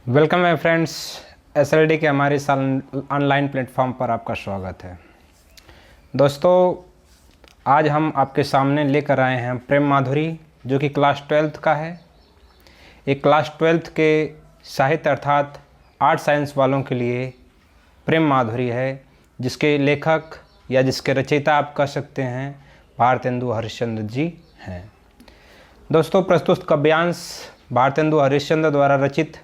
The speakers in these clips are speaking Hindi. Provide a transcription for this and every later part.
वेलकम है फ्रेंड्स, एसएलडी के हमारे इस ऑनलाइन प्लेटफॉर्म पर आपका स्वागत है। दोस्तों, आज हम आपके सामने लेकर आए हैं प्रेम माधुरी, जो कि क्लास 12th का है। एक क्लास 12th के साहित्य अर्थात आर्ट साइंस वालों के लिए प्रेम माधुरी है, जिसके लेखक या जिसके रचयिता आप कह सकते हैं भारतेंदु हरिश्चंद्र जी हैं। दोस्तों, प्रस्तुत काव्यांश भारतेंदु हरिश्चंद्र द्वारा रचित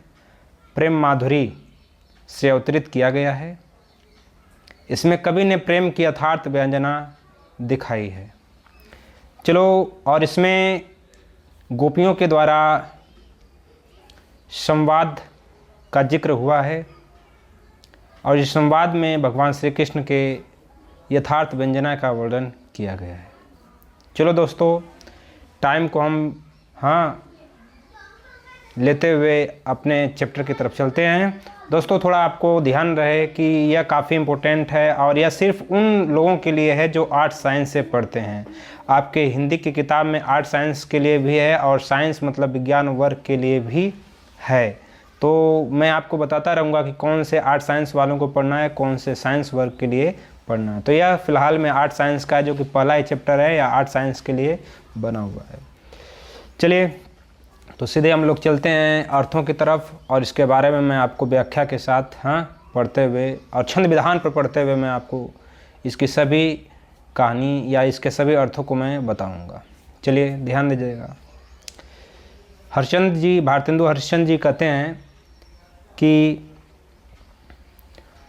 प्रेम माधुरी से अवतरित किया गया है। इसमें कवि ने प्रेम की यथार्थ व्यंजना दिखाई है। चलो, और इसमें गोपियों के द्वारा संवाद का जिक्र हुआ है और इस संवाद में भगवान श्री कृष्ण के यथार्थ व्यंजना का वर्णन किया गया है। चलो दोस्तों, टाइम को हम लेते हुए अपने चैप्टर की तरफ चलते हैं। दोस्तों, थोड़ा आपको ध्यान रहे कि यह काफ़ी इम्पोर्टेंट है और यह सिर्फ उन लोगों के लिए है जो आर्ट साइंस से पढ़ते हैं। आपके हिंदी की किताब में आर्ट साइंस के लिए भी है और साइंस मतलब विज्ञान वर्ग के लिए भी है। तो मैं आपको बताता रहूँगा कि कौन से आर्ट साइंस वालों को पढ़ना है, कौन से साइंस वर्ग के लिए पढ़ना है। तो यह फ़िलहाल में आर्ट साइंस का जो कि पहला ही चैप्टर है या आर्ट साइंस के लिए बना हुआ है। चलिए, तो सीधे हम लोग चलते हैं अर्थों की तरफ और इसके बारे में मैं आपको व्याख्या के साथ पढ़ते हुए और छंद विधान पर पढ़ते हुए मैं आपको इसकी सभी कहानी या इसके सभी अर्थों को मैं बताऊंगा। चलिए ध्यान दीजिएगा। हरिश्चंद्र जी, भारतेंदु हरिश्चंद्र जी कहते हैं कि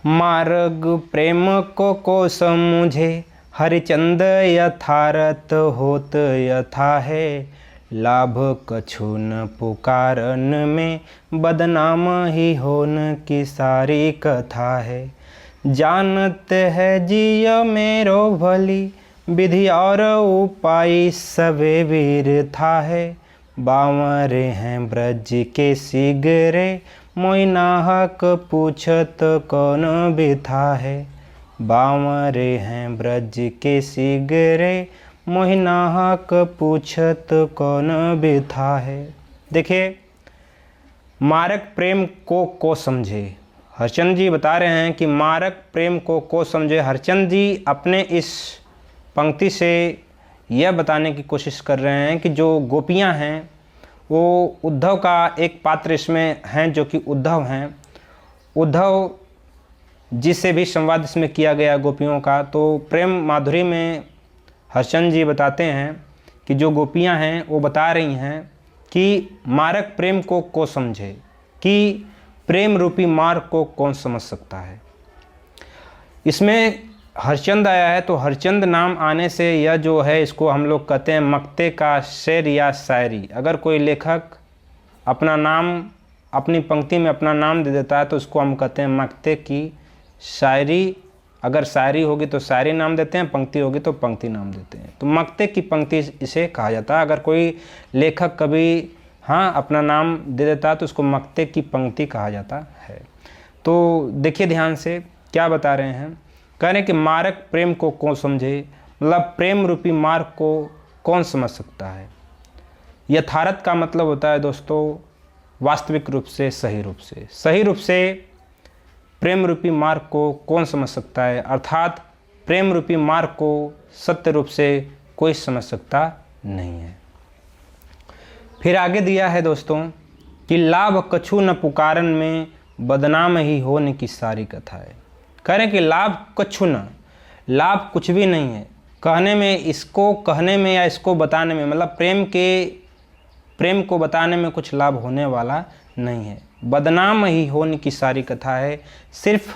मार्ग प्रेम को समझे हरिचंद यथारथ होत यथा है, लाभ कछु न पुकारन में बदनाम ही होन की सारी कथा है। जानत है जिय मेरो भली विधि और उपाय सवे वीर था है, बावरे हैं ब्रज के सिगरे मोई नाहक पूछत कौन बिथा है, बावरे हैं ब्रज के सिगरे मोहिनाहक पूछत कौन बिथा है। देखिए, मारक प्रेम को समझे। हरिश्चंद्र जी बता रहे हैं कि मारक प्रेम को समझे। हरिश्चंद्र जी अपने इस पंक्ति से यह बताने की कोशिश कर रहे हैं कि जो गोपियां हैं वो उद्धव का एक पात्र इसमें हैं, जो कि उद्धव हैं। उद्धव जिससे भी संवाद इसमें किया गया गोपियों का। तो प्रेम माधुरी में हरिश्चंद्र जी बताते हैं कि जो गोपियां हैं वो बता रही हैं कि मारक प्रेम को समझे, कि प्रेम रूपी मार्ग को कौन समझ सकता है। इसमें हरिश्चंद्र आया है, तो हरिश्चंद्र नाम आने से यह जो है इसको हम लोग कहते हैं मक्ते का शेर या शायरी। अगर कोई लेखक अपना नाम अपनी पंक्ति में अपना नाम दे देता है तो उसको हम कहते हैं मक्ते की शायरी। अगर शायरी होगी तो शायरी नाम देते हैं, पंक्ति होगी तो पंक्ति नाम देते हैं। तो मक्ते की पंक्ति इसे कहा जाता है। अगर कोई लेखक कभी अपना नाम दे देता है तो उसको मक्ते की पंक्ति कहा जाता है। तो देखिए ध्यान से क्या बता रहे हैं। कह रहे हैं कि मारक प्रेम को कौन समझे, मतलब प्रेम रूपी मार्ग को कौन समझ सकता है। यथार्थ का मतलब होता है दोस्तों वास्तविक रूप से, सही रूप से। सही रूप से प्रेम रूपी मार्ग को कौन समझ सकता है, अर्थात प्रेम रूपी मार्ग को सत्य रूप से कोई समझ सकता नहीं है। फिर आगे दिया है दोस्तों कि लाभ कछु न पुकारन में बदनाम ही होने की सारी कथा है। कह रहे हैं कि लाभ कछु न, लाभ कुछ भी नहीं है कहने में, इसको कहने में या इसको बताने में, मतलब प्रेम को बताने में कुछ लाभ होने वाला नहीं है। बदनाम ही होने की सारी कथा है, सिर्फ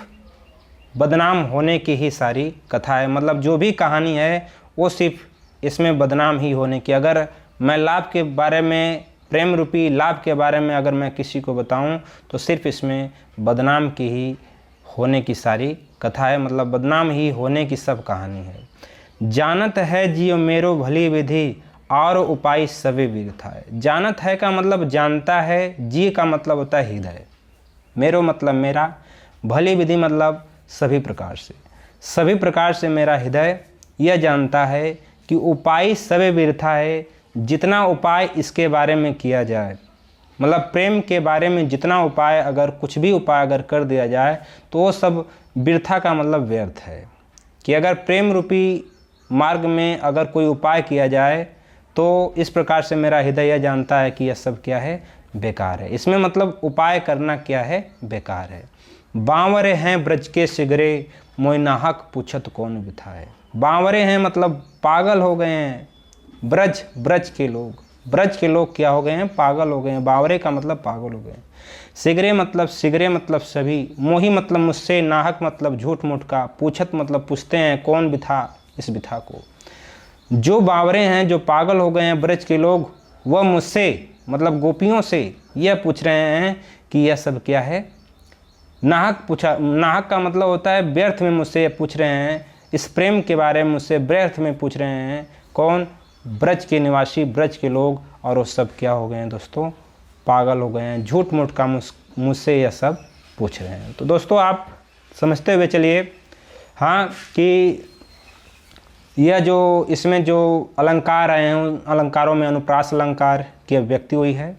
बदनाम होने की ही सारी कथा है। मतलब जो भी कहानी है वो सिर्फ इसमें बदनाम ही होने की। अगर मैं लाभ के बारे में, प्रेम रूपी लाभ के बारे में अगर मैं किसी को बताऊं तो सिर्फ इसमें बदनाम की ही होने की सारी कथा है, मतलब बदनाम ही होने की सब कहानी है। जानत है जियो मेरो भली विधि और उपाय सभी विरथा है। जानत है का मतलब जानता है, जी का मतलब होता है हृदय, मेरो मतलब मेरा, भली विधि मतलब सभी प्रकार से, सभी प्रकार से मेरा हृदय यह जानता है कि उपाय सभी विरथा है। जितना उपाय इसके बारे में किया जाए मतलब प्रेम के बारे में जितना उपाय, अगर कुछ भी उपाय अगर कर दिया जाए तो वो सब वृथा का मतलब व्यर्थ है। कि अगर प्रेम रूपी मार्ग में अगर कोई उपाय किया जाए तो इस प्रकार से मेरा हृदय यह जानता है कि यह सब क्या है, बेकार है। इसमें मतलब उपाय करना क्या है, बेकार है। बांवरे हैं ब्रज के सिगरे, मोय नाहक पूछत कौन बिठाए। बांवरे हैं मतलब पागल हो गए हैं, ब्रज के लोग क्या हो गए हैं, पागल हो गए हैं। बावरे का मतलब पागल हो गए हैं। सिगरे मतलब सभी, मोही मतलब मुझसे, नाहक मतलब झूठ मूठ का, पूछत मतलब पूछते हैं, कौन बिथा, इस बिथा को। जो बावरे हैं, जो पागल हो गए हैं ब्रज के लोग, वह मुझसे मतलब गोपियों से यह पूछ रहे हैं कि यह सब क्या है, नाहक का मतलब होता है व्यर्थ में मुझसे पूछ रहे हैं, इस प्रेम के बारे में मुझसे व्यर्थ में पूछ रहे हैं। कौन? ब्रज के निवासी, ब्रज के लोग। और वो सब क्या हो गए हैं दोस्तों, पागल हो गए हैं, झूठ मूठ का मुझसे यह सब पूछ रहे हैं। तो दोस्तों आप समझते हुए चलिए हाँ कि यह जो इसमें जो अलंकार आए हैं उन अलंकारों में अनुप्रास अलंकार की अभिव्यक्ति हुई है।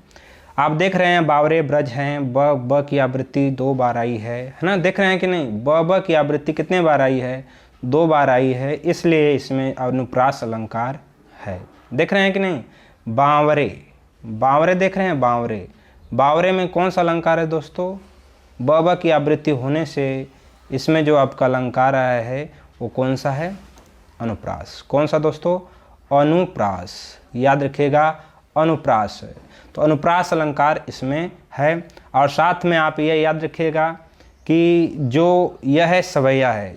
आप देख रहे हैं बावरे ब्रज हैं, ब की आवृत्ति 2 बार आई है ना, देख रहे हैं कि नहीं। ब की आवृत्ति कितने बार आई है, 2 बार आई है, इसलिए इसमें अनुप्रास अलंकार है। देख रहे हैं कि नहीं। बावरे देख रहे हैं, बावरे में कौन सा अलंकार है दोस्तों, ब की आवृत्ति होने से इसमें जो आपका अलंकार आया है वो कौन सा है, अनुप्रास। कौन सा दोस्तों, अनुप्रास। याद रखिएगा अनुप्रास है, तो अनुप्रास अलंकार इसमें है। और साथ में आप यह याद रखिएगा कि जो यह है सवैया है,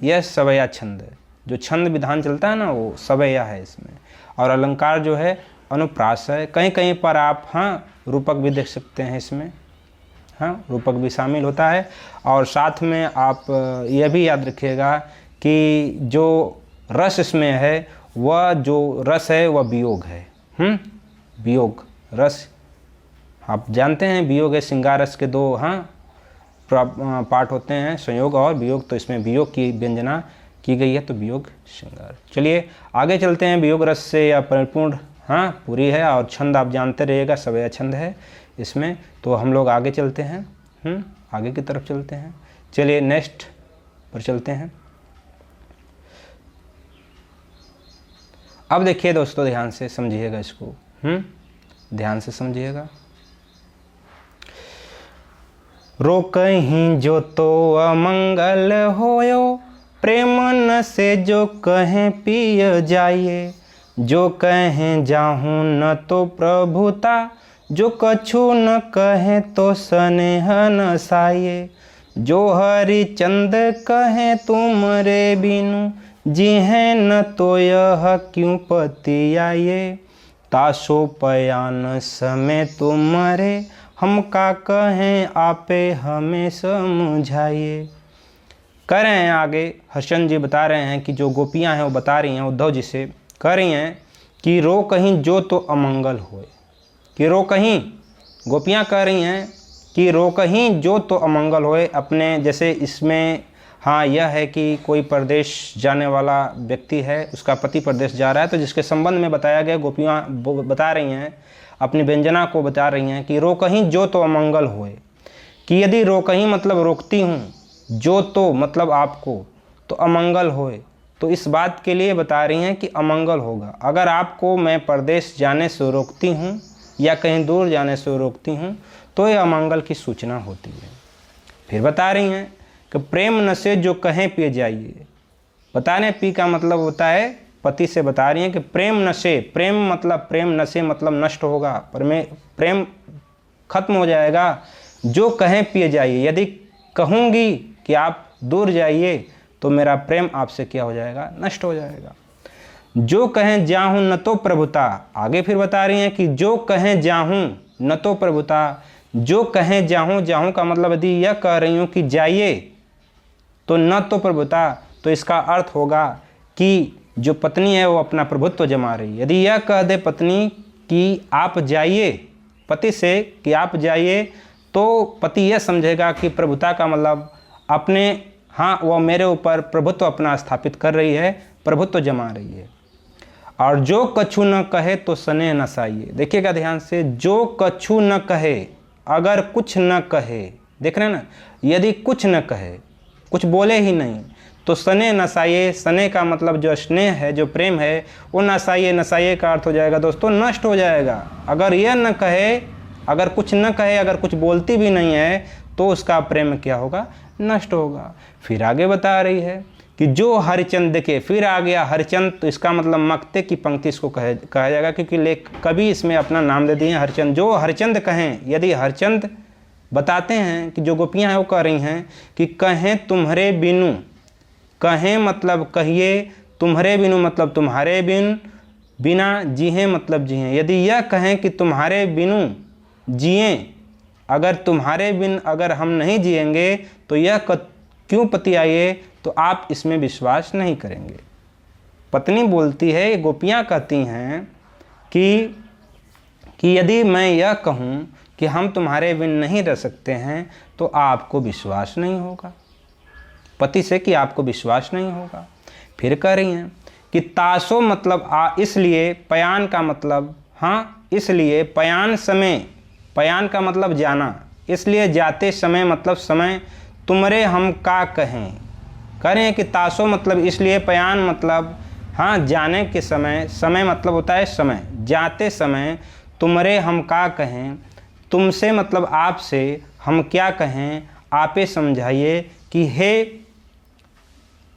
यह सवैया छंद है, जो छंद विधान चलता है ना वो सवैया है इसमें। और अलंकार जो है अनुप्रास है। कहीं कहीं पर आप रूपक भी देख सकते हैं इसमें, रूपक भी शामिल होता है। और साथ में आप यह भी याद रखिएगा कि जो रस इसमें है, वह जो रस है वह वियोग है। वियोग रस आप जानते हैं, वियोग है श्रृंगार रस के 2 पार्ट होते हैं, संयोग और वियोग। तो इसमें वियोग की व्यंजना की गई है, तो वियोग श्रृंगार। चलिए आगे चलते हैं। वियोग रस से यह परिपूर्ण पूरी है। और छंद आप जानते रहिएगा, सवैया छंद है इसमें। तो हम लोग आगे चलते हैं, आगे की तरफ चलते हैं। चलिए नेक्स्ट पर चलते हैं। अब देखिए दोस्तों, ध्यान से समझिएगा इसको, ध्यान से समझिएगा। रोकहीं जो तो अमंगल होयो, प्रेम न से जो कहें पिय जाइए। जो कहें जाहूँ न तो प्रभुता, जो कछु न कहें तो स्नेह न साये। जो हरिचंद कहें तुम रे बिनु, जी हैं न तो यह क्यों पति आये। ताशो पयान समय तुम्हारे, हम का कहें आपे हमें समझाइए। कह रहे हैं आगे हर्षचंद्र जी बता रहे हैं कि जो गोपियां हैं वो बता रही हैं उद्धव जी से, कह रही हैं कि रो कहीं जो तो अमंगल होए। कि रो कहीं, गोपियां कह रही हैं कि रो कहीं जो तो अमंगल होए। अपने जैसे इसमें यह है कि कोई परदेश जाने वाला व्यक्ति है, उसका पति परदेश जा रहा है, तो जिसके संबंध में बताया गया गोपियां बता रही हैं, अपनी व्यंजना को बता रही हैं कि रो कहीं जो तो अमंगल होए। कि यदि रो कहीं मतलब रोकती हूँ, जो तो मतलब आपको, तो अमंगल होए, तो इस बात के लिए बता रही हैं कि अमंगल होगा। अगर आपको मैं परदेश जाने से रोकती हूँ या कहीं दूर जाने से रोकती हूँ तो यह अमंगल की सूचना होती है। फिर बता रही हैं कि प्रेम नशे जो कहें पिए जाइए। बताने पी का मतलब होता है पति से बता रही हैं कि प्रेम नशे, प्रेम मतलब प्रेम, नशे मतलब नष्ट होगा, प्रेम खत्म हो जाएगा। जो कहें पिए जाइए, यदि कहूँगी कि आप दूर जाइए तो मेरा प्रेम आपसे क्या हो जाएगा, नष्ट हो जाएगा। जो कहें जाहूँ न तो प्रभुता, आगे फिर बता रही हैं कि जो कहें जाहूँ न तो प्रभुता। जो कहें जाहूँ, जाहूँ का मतलब यदि यह कह रही हूँ कि जाइए तो न तो प्रभुता, तो इसका अर्थ होगा कि जो पत्नी है वो अपना प्रभुत्व जमा रही है। यदि यह कह दे पत्नी कि आप जाइए, पति से कि आप जाइए, तो पति यह समझेगा कि प्रभुता का मतलब अपने वह मेरे ऊपर प्रभुत्व अपना स्थापित कर रही है, प्रभुत्व जमा रही है। और जो कछु न कहे तो सने नसाइए। देखिएगा ध्यान से, जो कछु न कहे, अगर कुछ न कहे, देख रहे हैं ना, यदि कुछ न कहे, कुछ बोले ही नहीं, तो सने नसाइए। सने का मतलब जो स्नेह है, जो प्रेम है, वो नसाइए, नसाइए का अर्थ हो जाएगा दोस्तों नष्ट हो जाएगा। अगर यह न कहे, अगर कुछ न कहे, अगर कुछ बोलती भी नहीं है, तो उसका प्रेम क्या होगा, नष्ट होगा। फिर आगे बता रही है कि जो हरिचंद, देखिए फिर आ गया हरिचंद, तो इसका मतलब मक्ते की पंक्ति इसको कहा जाएगा, क्योंकि लेख कवि इसमें अपना नाम दे दिए हरिचंद। जो हरिचंद कहें, यदि हरिचंद बताते हैं कि जो गोपियां हैं वो कह रही हैं कि कहें तुम्हारे बिनु, कहें मतलब कहिए, तुम्हारे बिनु मतलब तुम्हारे बिन, बिना जिए मतलब जिए। यदि यह कहें कि तुम्हारे बिनु जिए, अगर तुम्हारे बिन अगर हम नहीं जिएंगे तो यह क्यों पति आइए, तो आप इसमें विश्वास नहीं करेंगे। पत्नी बोलती है, गोपियाँ कहती हैं कि यदि मैं यह कहूँ कि हम तुम्हारे बिन नहीं रह सकते हैं तो आपको विश्वास नहीं होगा, पति से कि आपको विश्वास नहीं होगा। फिर कह रही हैं कि तासो मतलब इसलिए, पयान का मतलब, हाँ इसलिए, पयान समय, पयान का मतलब जाना, इसलिए जाते समय मतलब समय, तुमरे हम का कहें। कह रहे हैं कि तासो मतलब इसलिए, पयान मतलब हाँ जाने के समय, समय मतलब होता है समय, जाते समय तुमरे हम का कहें, तुमसे मतलब आपसे, हम क्या कहें, आपे समझाइए कि हे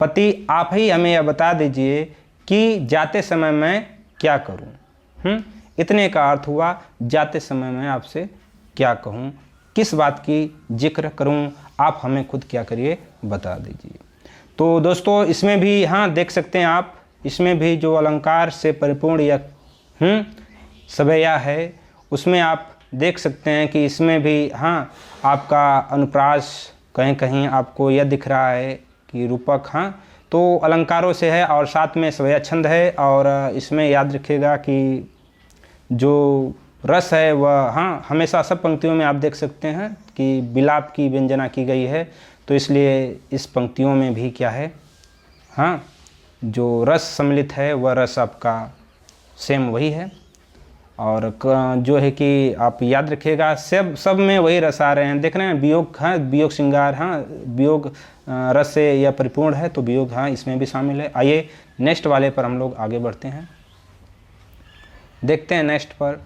पति आप ही हमें यह बता दीजिए कि जाते समय मैं क्या करूं। इतने का अर्थ हुआ जाते समय मैं आपसे क्या कहूं, किस बात की जिक्र करूं, आप हमें खुद क्या करिए बता दीजिए। तो दोस्तों इसमें भी हाँ देख सकते हैं आप, इसमें भी जो अलंकार से परिपूर्ण या सवैया है, उसमें आप देख सकते हैं कि इसमें भी हाँ आपका अनुप्रास कहीं कहीं आपको यह दिख रहा है कि रूपक हाँ तो अलंकारों से है, और साथ में सवैया छंद है। और इसमें याद रखिएगा कि जो रस है वह हाँ हमेशा सब पंक्तियों में आप देख सकते हैं कि विलाप की व्यंजना की गई है, तो इसलिए इस पंक्तियों में भी क्या है, हाँ जो रस सम्मिलित है वह रस आपका सेम वही है। और जो है कि आप याद रखिएगा सब में वही रस आ रहे हैं, देख रहे हैं वियोग, हाँ वियोग श्रृंगार, हाँ वियोग रस से यह परिपूर्ण है, तो वियोग हाँ इसमें भी शामिल है। आइए नेक्स्ट वाले पर हम लोग आगे बढ़ते हैं, देखते हैं नेक्स्ट पर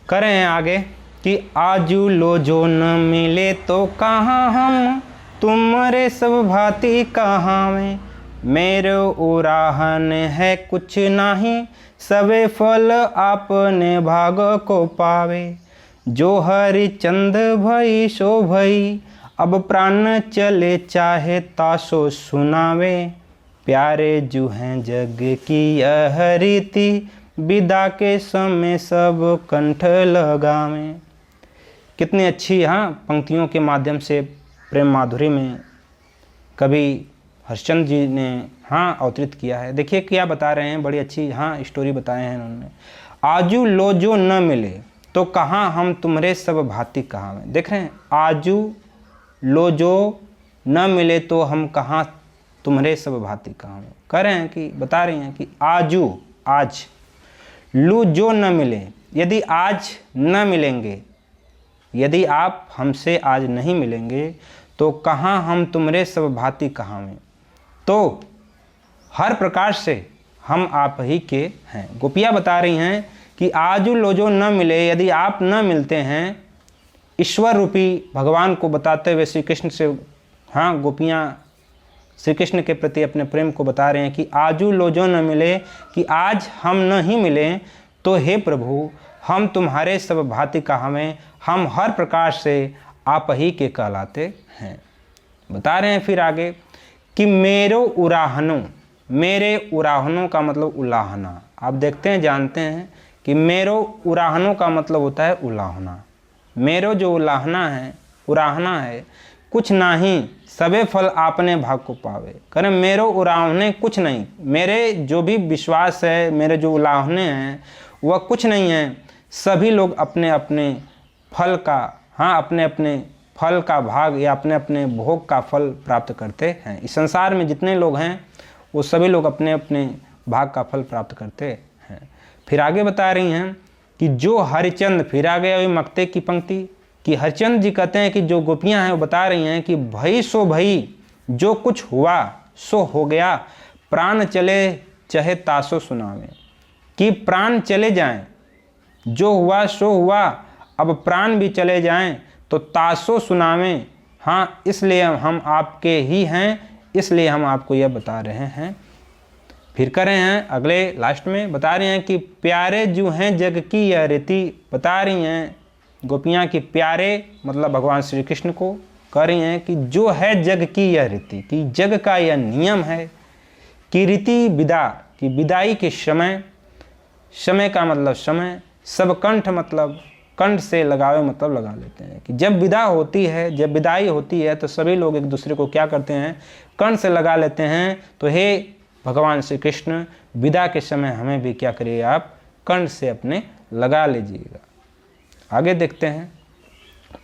करें हैं आगे कि आजू लो जो न मिले तो कहाँ हम, तुम्हारे सब भांति कहाँ में, मेरे उराहन है कुछ नहीं, सबे फल आपने भाग को पावे, जो हरिचंद भई सो भई, अब प्राण चले चाहे तासो सुनावे, प्यारे जू हैं जग की यह रीति, विदा के समय सब कंठ लगावे। कितनी अच्छी हाँ पंक्तियों के माध्यम से प्रेम माधुरी में कवि हरिश्चंद्र जी ने हाँ अवतरित किया है। देखिए क्या बता रहे हैं, बड़ी अच्छी हाँ स्टोरी बताए हैं उन्होंने। आजू लो जो न मिले तो कहाँ हम तुम्हारे सब भांति कहाँ में, देख रहे हैं आजू लो जो न मिले तो हम कहाँ तुम्हारे सब भांति कहाँ में, कह रहे हैं कि बता रही हैं कि आजू आज, लू जो न मिले, यदि आज न मिलेंगे, यदि आप हमसे आज नहीं मिलेंगे तो कहाँ हम तुम्हारे सब भांति कहाँ में, तो हर प्रकार से हम आप ही के हैं। गोपियाँ बता रही हैं कि आजू लो जो न मिले, यदि आप न मिलते हैं, ईश्वर रूपी भगवान को बताते हुए श्री कृष्ण से हाँ गोपियाँ श्री कृष्ण के प्रति अपने प्रेम को बता रहे हैं कि आजू लो जो न मिले, कि आज हम नहीं मिलें तो हे प्रभु हम तुम्हारे सब भांति कहाँ में, हम हर प्रकार से आप ही के कहलाते हैं। बता रहे हैं फिर आगे कि मेरो उराहनों, मेरे उराहनों का मतलब उलाहना। आप देखते हैं जानते हैं कि मेरो उराहनों का मतलब होता है उलाहना। मेरो जो उलाहना है, उराहना है, कुछ नहीं सबे फल आपने भाग को पावे। करें मेरो उराहने कुछ नहीं, मेरे जो भी विश्वास है, मेरे जो उलाहने हैं वह कुछ नहीं है, सभी लोग अपने अपने फल का हाँ अपने अपने फल का भाग या अपने अपने भोग का फल प्राप्त करते हैं। इस संसार में जितने लोग हैं वो सभी लोग अपने अपने भाग का फल प्राप्त करते हैं। फिर आगे बता रही हैं कि जो हरिचंद, फिर आ गया वही मक्ते की पंक्ति कि हरिचंद जी कहते हैं कि जो गोपियां हैं वो बता रही हैं कि भई सो भई, जो कुछ हुआ सो हो गया, प्राण चले चाहे तासो सुनावे, कि प्राण चले जाएं, जो हुआ सो हुआ, अब प्राण भी चले जाएं तो तासो सुनावें। हाँ, इसलिए हम आपके ही हैं, इसलिए हम आपको यह बता रहे हैं। फिर कर रहे हैं अगले लास्ट में बता रहे हैं कि प्यारे जो हैं जग की यह रीति, बता रही हैं गोपियाँ की प्यारे मतलब भगवान श्री कृष्ण को कह रही हैं कि जो है जग की यह रीति, कि जग का यह नियम है कि रीति विदा, कि विदाई के समय, समय का मतलब समय, सब कंठ मतलब कंठ से लगावे मतलब लगा लेते हैं कि जब विदा होती है, जब विदाई होती है तो सभी लोग एक दूसरे को क्या करते हैं, कंठ से लगा लेते हैं। तो हे भगवान श्री कृष्ण, विदा के समय हमें भी क्या करिए, आप कंठ से अपने लगा लीजिएगा। आगे देखते हैं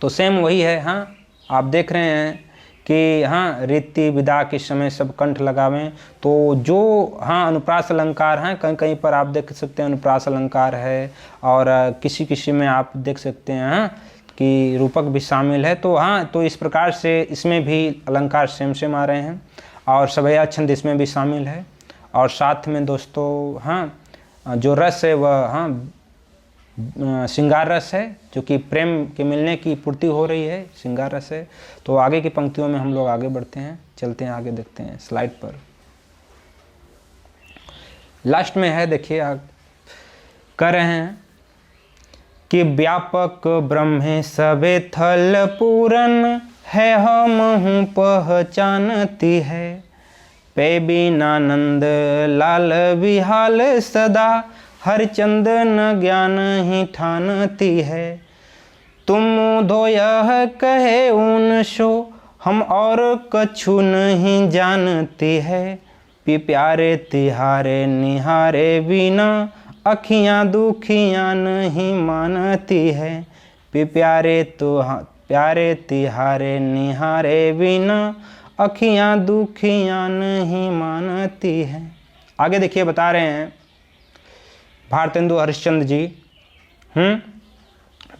तो सेम वही है। हाँ, आप देख रहे हैं कि हाँ, रीति विदा के समय सब कंठ लगावें। तो जो हाँ अनुप्रास अलंकार हैं, कहीं कहीं पर आप देख सकते हैं अनुप्रास अलंकार है, और किसी किसी में आप देख सकते हैं हाँ कि रूपक भी शामिल है। तो हाँ, तो इस प्रकार से इसमें भी अलंकार सेम सेम आ रहे हैं, और सवैया छंद इसमें भी शामिल है। और साथ में दोस्तों हाँ, जो रस है वह हाँ श्रृंगार रस है, जो कि प्रेम के मिलने की पूर्ति हो रही है, श्रृंगार रस है। तो आगे की पंक्तियों में हम लोग आगे बढ़ते हैं, चलते हैं आगे, देखते हैं स्लाइड पर। लास्ट में है, देखिए आप कह रहे हैं कि व्यापक ब्रह्मे सबे थल पूरन है, हम हूँ पहचानती है, पे बिना नंद लाल विहाल सदा, हरिचंद न ज्ञान ही ठानती है, तुम धो यह कहे उन शो, हम और कछु नहीं जानती है, पी प्यारे तिहारे निहारे बिना, अखियाँ दुखियाँ नहीं मानती है, पी प्यारे तिहारे निहारे बिना, अखियाँ दुखियाँ नहीं मानती है। आगे देखिए बता रहे हैं भारतेंदु हरिश्चंद्र जी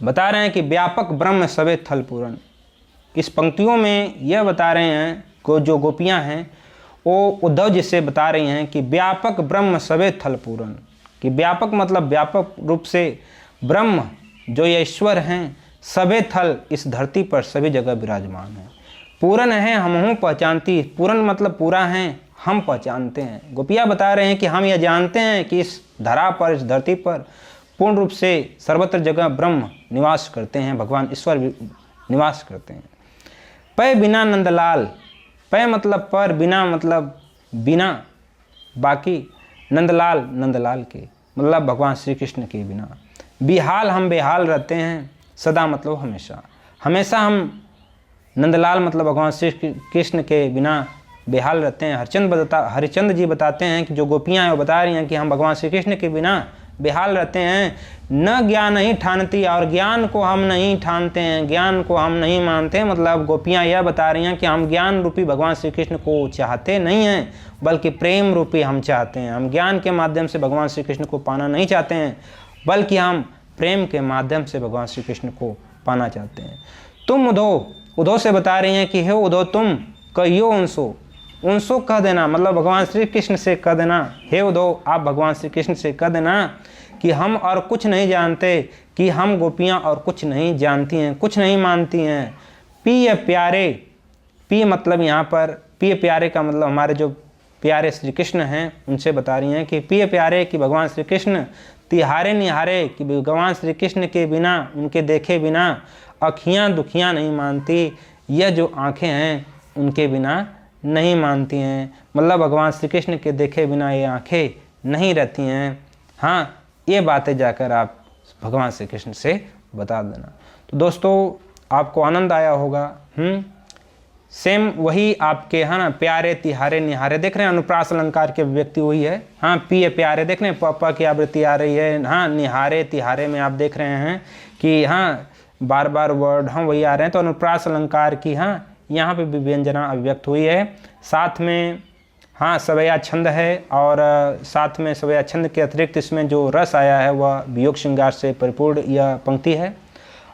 बता रहे हैं कि व्यापक ब्रह्म सबे थल पूरन। इस पंक्तियों में यह बता रहे हैं कि जो गोपियां हैं वो उद्धव जी से बता रही हैं कि व्यापक ब्रह्म सबे थल पूरन, कि व्यापक मतलब व्यापक रूप से ब्रह्म जो ये ईश्वर हैं सबे थल, इस धरती पर सभी जगह विराजमान हैं। पूरन है हम हूँ पहचानती, पूरन मतलब पूरा हैं, हम पहचानते हैं। गोपियाँ बता रहे हैं कि हम यह जानते हैं कि इस धरा पर, इस धरती पर पूर्ण रूप से सर्वत्र जगह ब्रह्म निवास करते हैं, भगवान ईश्वर निवास करते हैं। पै बिना नंदलाल, पै मतलब पर, बिना मतलब बिना, बाकी नंदलाल, नंदलाल के मतलब भगवान श्री कृष्ण के बिना। बिहाल हम बेहाल रहते हैं, सदा मतलब हमेशा, हमेशा हम नंदलाल मतलब भगवान श्री कृष्ण के बिना बेहाल रहते हैं। हरिचंद जी बताते हैं कि जो गोपियाँ हैं वो बता रही हैं कि हम भगवान श्री कृष्ण के बिना बेहाल रहते हैं। न ज्ञान नहीं ठानती, और ज्ञान को हम नहीं ठानते हैं, ज्ञान को हम नहीं मानते। मतलब गोपियाँ यह बता रही हैं कि हम ज्ञान रूपी भगवान श्री कृष्ण को चाहते नहीं हैं, बल्कि प्रेम रूपी हम चाहते हैं। हम ज्ञान के माध्यम से भगवान श्री कृष्ण को पाना नहीं चाहते हैं, बल्कि हम प्रेम के माध्यम से भगवान श्री कृष्ण को पाना चाहते हैं। तुम उद्धव से बता रही हैं कि हे उद्धव, तुम कहियो उनसो कह देना, मतलब भगवान श्री कृष्ण से कह देना, हे उद्धव आप भगवान श्री कृष्ण से कह देना कि हम और कुछ नहीं जानते, कि हम गोपियाँ और कुछ नहीं जानती हैं, कुछ नहीं मानती हैं। प्रिय प्यारे, प्रिय मतलब यहाँ पर प्रिय प्यारे का मतलब हमारे जो प्यारे श्री कृष्ण हैं उनसे बता रही हैं कि प्रिय प्यारे कि भगवान श्री कृष्ण, तिहारे निहारे कि भगवान श्री कृष्ण के बिना, उनके देखे बिना अखियाँ दुखियाँ नहीं मानती। यह जो आँखें हैं उनके बिना नहीं मानती हैं, मतलब भगवान श्री कृष्ण के देखे बिना ये आँखें नहीं रहती हैं। हाँ, ये बातें जाकर आप भगवान श्री कृष्ण से बता देना। तो दोस्तों आपको आनंद आया होगा। सेम वही आपके है ना, प्यारे तिहारे निहारे देख रहे हैं, अनुप्रास अलंकार के व्यक्ति वही है। हाँ, पिए प्यारे देख रहे हैं, पापा की आवृत्ति आ रही है। हाँ, निहारे तिहारे में आप देख रहे हैं कि हाँ बार बार वर्ड हम वही आ रहे हैं। तो अनुप्रास अलंकार की हाँ यहाँ पे भी व्यंजना अभिव्यक्त हुई है। साथ में हाँ सवैया छंद है, और साथ में सवैया छंद के अतिरिक्त इसमें जो रस आया है वह वियोग श्रृंगार से परिपूर्ण यह पंक्ति है।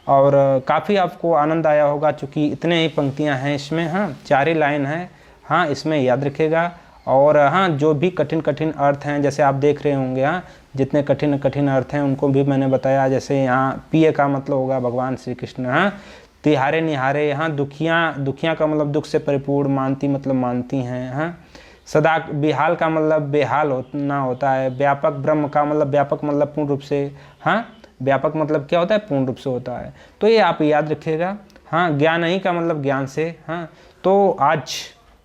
और काफ़ी आपको आनंद आया होगा, चूँकि इतने ही पंक्तियाँ हैं इसमें। हाँ 4 ही लाइन है। हाँ इसमें याद रखिएगा। और हाँ जो भी कठिन कठिन अर्थ हैं जैसे आप देख रहे होंगे, हाँ जितने कठिन कठिन अर्थ हैं उनको भी मैंने बताया। जैसे यहाँ पिए का मतलब होगा भगवान श्री कृष्ण। हाँ तिहारे निहारे, यहाँ दुखियाँ का मतलब दुख से परिपूर्ण, मानती मतलब मानती हैं। हाँ सदा बेहाल का मतलब बेहाल होना होता है। व्यापक ब्रह्म का मतलब व्यापक मतलब पूर्ण रूप से। हाँ व्यापक मतलब क्या होता है, पूर्ण रूप से होता है। तो ये आप याद रखिएगा। हाँ ज्ञान ही का मतलब ज्ञान से। हाँ तो आज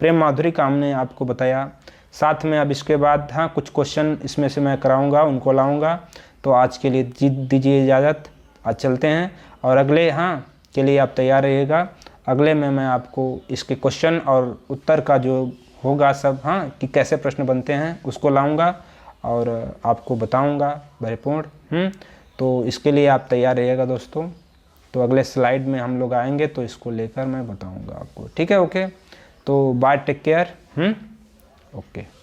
प्रेम माधुरी का हमने आपको बताया। साथ में अब इसके बाद हाँ कुछ क्वेश्चन इसमें से मैं कराऊंगा, उनको लाऊंगा। तो आज के लिए दीजिए इजाज़त, आज चलते हैं। और अगले हाँ के लिए आप तैयार रहिएगा। अगले में मैं आपको इसके क्वेश्चन और उत्तर का जो होगा सब, हाँ कि कैसे प्रश्न बनते हैं उसको लाऊंगा और आपको बताऊंगा परिपूर्ण। तो इसके लिए आप तैयार रहिएगा दोस्तों। तो अगले स्लाइड में हम लोग आएंगे तो इसको लेकर मैं बताऊंगा आपको। ठीक है, ओके। तो बाय, टेक केयर। ओके।